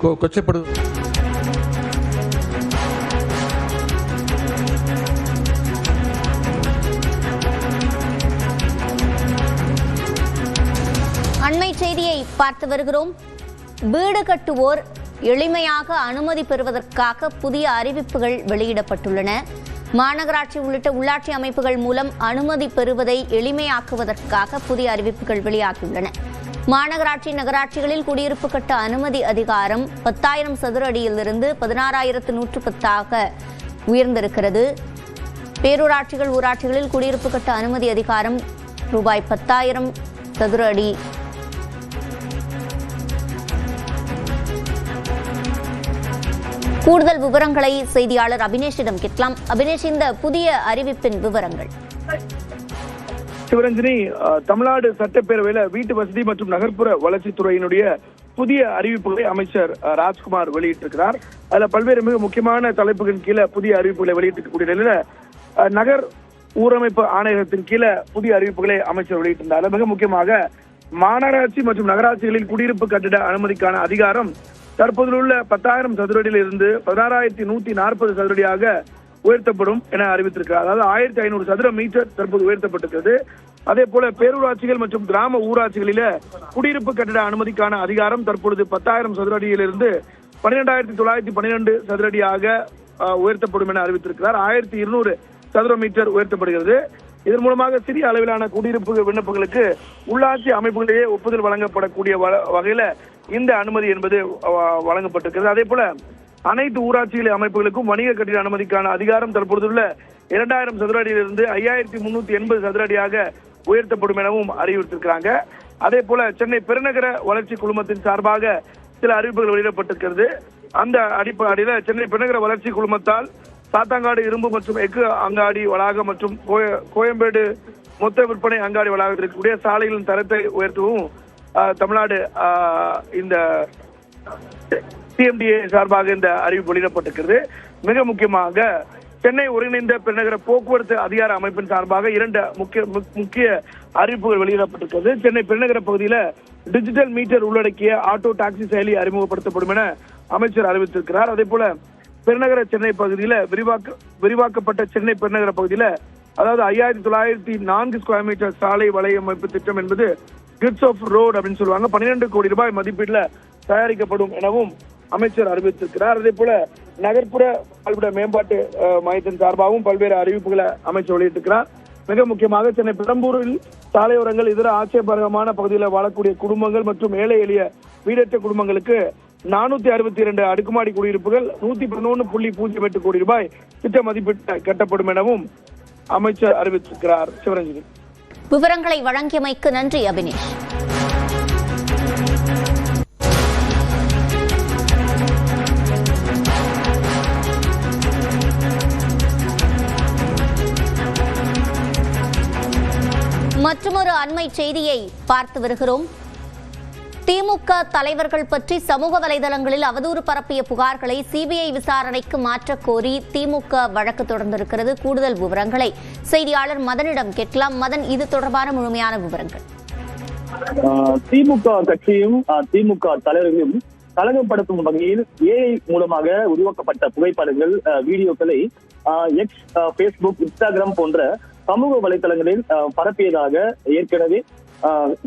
கொச்சைப்படுது. அண்மை செய்தியை பார்த்து வருகிறோம். வீடு கட்டுவோர் எளிமையாக அனுமதி பெறுவதற்காக புதிய அறிவிப்புகள் வெளியிடப்பட்டுள்ளன. மாநகராட்சி உள்ளிட்ட உள்ளாட்சி அமைப்புகள் மூலம் அனுமதி பெறுவதை எளிமையாக்குவதற்காக புதிய அறிவிப்புகள் வெளியாகியுள்ளன. மாநகராட்சி நகராட்சிகளில் குடியிருப்பு கட்ட அனுமதி அதிகாரம் 10,000 சதுர அடியிலிருந்து 16,110 உயர்ந்திருக்கிறது. பேரூராட்சிகள் ஊராட்சிகளில் குடியிருப்பு கட்ட அனுமதி அதிகாரம் ரூபாய் 10,000 சதுர அடி. கூடுதல் விவரங்களை செய்தியாளர் அபினேஷிடம் கேட்கலாம். அபினேஷ், இந்த புதிய அறிவிப்பின் விவரங்கள். சிவரஞ்சனி, தமிழ்நாடு சட்டப்பேரவையில வீட்டு வசதி மற்றும் நகர்ப்புற வளர்ச்சித்துறையினுடைய புதிய அறிவிப்புகளை அமைச்சர் ராஜ்குமார் வெளியிட்டிருக்கிறார். அதுல பல்வேறு மிக முக்கியமான தலைப்புகளின் கீழே புதிய அறிவிப்புகளை வெளியிட்டிருக்கக்கூடிய நிலையில நகர் ஊரமைப்பு ஆணையகத்தின் கீழே புதிய அறிவிப்புகளை அமைச்சர் வெளியிட்டிருந்தார். மிக முக்கியமாக மாநகராட்சி மற்றும் நகராட்சிகளில் குடியிருப்பு கட்டிட அனுமதிக்கான அதிகாரம் தற்போதுள்ள 10,000 சதுர அடியிலிருந்து 16,140 சதுர அடியாக உயர்த்தப்படும் என அறிவித்திருக்கிறார். அதாவது 1,500 சதுர மீட்டர் தற்போது உயர்த்தப்பட்டிருக்கிறது. அதே போல பேரூராட்சிகள் மற்றும் கிராம ஊராட்சிகளில குடியிருப்பு கட்டிட அனுமதிக்கான அதிகாரம் தற்பொழுது 10,000 சதுர அடியிலிருந்து 12,912 சதுர அடியாக உயர்த்தப்படும் என அறிவித்திருக்கிறார். 1,200 சதுர மீட்டர் உயர்த்தப்படுகிறது. இதன் மூலமாக சிறிய அளவிலான குடியிருப்பு விண்ணப்பங்களுக்கு உள்ளாட்சி அமைப்புகளிலேயே ஒப்புதல் வழங்கப்படக்கூடிய வகையில இந்த அனுமதி என்பது வழங்கப்பட்டிருக்கிறது. அதே போல அனைத்து ஊராட்சிகள் அமைப்புகளுக்கும் வணிக கட்டிட அனுமதிக்கான அதிகாரம் தற்பொழுதுள்ள 2,000 சதுர அடியிலிருந்து 5,380 சதுர அடியாக உயர்த்தப்படும் எனவும் அறிவித்திருக்கிறாங்க. அதே போல சென்னை பெருநகர வளர்ச்சி குழுமத்தின் சார்பாக சில அறிவிப்புகள் வெளியிடப்பட்டிருக்கிறது. அந்த அடிப்படையில சென்னை பெருநகர வளர்ச்சி குழுமத்தால் சாத்தாங்காடு இரும்பு மற்றும் எஃகு அங்காடி வளாகம் மற்றும் கோயம்பேடு மொத்த விற்பனை அங்காடி வளாகத்தில் இருக்கக்கூடிய சாலைகளின் தரத்தை உயர்த்தவும் தமிழ்நாடு இந்த CMDA சார்பாக இந்த அறிவிப்பு வெளியிடப்பட்டிருக்கிறது. மிக முக்கியமாக சென்னை ஒருங்கிணைந்த பெருநகர போக்குவரத்து அதிகார அமைப்பின் சார்பாக 2 முக்கிய அறிவிப்புகள் வெளியிடப்பட்டிருக்கிறது. சென்னை பெருநகர பகுதியில டிஜிட்டல் மீட்டர் உள்ளடக்கிய ஆட்டோ டாக்ஸி செயலி அறிமுகப்படுத்தப்படும் என அமைச்சர் அறிவித்திருக்கிறார். அதே போல பெருநகர சென்னை பகுதியில விரிவாக்கப்பட்ட சென்னை பெருநகர பகுதியில அதாவது 5,904 ஸ்கொயர் மீட்டர் சாலை வலையமைப்பு திட்டம் என்பது கிட்ஸ் ஆஃப் ரோடு அப்படின்னு சொல்லுவாங்க 12 கோடி ரூபாய் மதிப்பீடுல தயாரிக்கப்படும் எனவும் அமைச்சர் அறிவித்திருக்கிறார். அதே போல நகர்ப்புற வாழ்விட மேம்பாட்டு மையத்தின் சார்பாகவும் பல்வேறு அறிவிப்புகளை அமைச்சர் வெளியிட்டிருக்கிறார். மிக முக்கியமாக சென்னை பெரம்பூரில் சாலையோரங்கள் இதர ஆட்சேபகரமான பகுதியில் வாழக்கூடிய குடும்பங்கள் மற்றும் ஏழை எளிய வீடற்ற குடும்பங்களுக்கு 462 அடுக்குமாடி குடியிருப்புகள் 111.08 கோடி ரூபாய் திட்ட மதிப்பீட்டு கட்டப்படும் எனவும் அமைச்சர் அறிவித்திருக்கிறார். சிவரஞ்சனி, விவரங்களை வழங்கியமைக்கு நன்றி அபினேஷ். மற்றொரு அண்மை செய்தியை பார்த்து வருகிறோம். திமுக தலைவர்கள் பற்றி சமூக வலைதளங்களில் அவதூறு பரப்பிய புகார்களை CBI விசாரணைக்கு மாற்றக் கோரி திமுக வழக்கு தொடர்ந்திருக்கிறது. கூடுதல் விவரங்களை செய்தியாளர் மதனிடம் கேட்கலாம். மதன், இது தொடர்பான முழுமையான விவரங்கள். திமுக கட்சியும் திமுக தலைவர்களும் கலகப்படுத்தும் வகையில் AI மூலமாக உருவாக்கப்பட்ட புகைப்படங்கள், வீடியோக்களை X, Facebook, Instagram போன்ற சமூக வலைதளங்களில் பரப்பியதாக ஏற்கனவே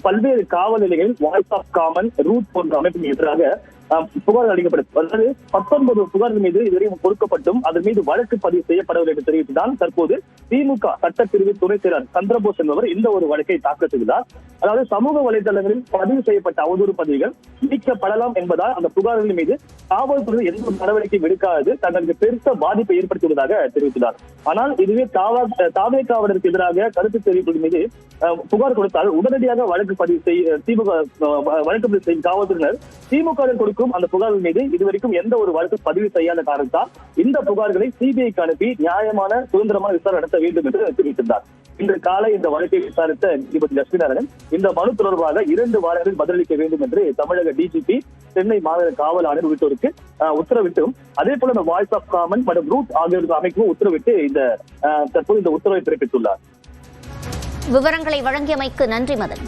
பல்வேறு காவல் நிலையங்கள் வாய்ஸ் ஆஃப் காமன், ரூட் போன்ற அமைப்பின் எதிராக புகார் அளிக்கப்பட்டது. அதாவது 19 புகார்கள் மீது இதுவரை கொடுக்கப்பட்டும் அதன் மீது வழக்கு பதிவு செய்யப்படவில்லை என்று தெரிவித்துதான் தற்போது திமுக சட்டப்பிரிவு துணை செயலர் சந்திரபோஸ் என்பவர் இந்த ஒரு வழக்கை தாக்கல் செய்தார். அதாவது சமூக வலைதளங்களில் பதிவு செய்யப்பட்ட அவதூறு பதிவுகள் நீக்கப்படலாம் என்பதால் அந்த புகார்கள் மீது காவல்துறை எந்த ஒரு நடவடிக்கை எடுக்காது தங்களுக்கு பெருத்த பாதிப்பை ஏற்படுத்தியுள்ளதாக தெரிவித்தார். ஆனால் இதுவே தாவேகாவினருக்கு எதிராக கருத்து தெரிவிப்பது மீது புகார் கொடுத்தால் உடனடியாக வழக்கு பதிவு திமுக வழக்கு பதிவு செய்யும் காவல்துறையினர் திமுக கொடுக்கும் அந்த புகார்கள் மீது இதுவரைக்கும் எந்த ஒரு வழக்கு பதிவு செய்யாத காரணத்தால் இந்த புகார்களை CBIக்கு அனுப்பி நியாயமான சுதந்திரமான விசாரணை நடத்த வேண்டும் என்று தெரிவித்திருந்தார். இன்று காலை இந்த வழக்கை விசாரித்த நீதிபதி லட்சுமிநாராயணன் இந்த மனு தொடர்பாக 2 வாரங்களில் பதிலளிக்க வேண்டும் என்று தமிழக DGP, சென்னை மாநகர காவல் ஆணையர் உள்ளிட்டோருக்கு உத்தரவிட்டும் அதே போல இந்த வாய்ஸ் ஆஃப் காமன் மற்றும் ரூட் ஆகியோருக்கு அமைக்கவும் உத்தரவிட்டு தற்போது இந்த உத்தரவை பிறப்பித்துள்ளார். விவரங்களை வழங்கியமைக்கு நன்றி மதன்.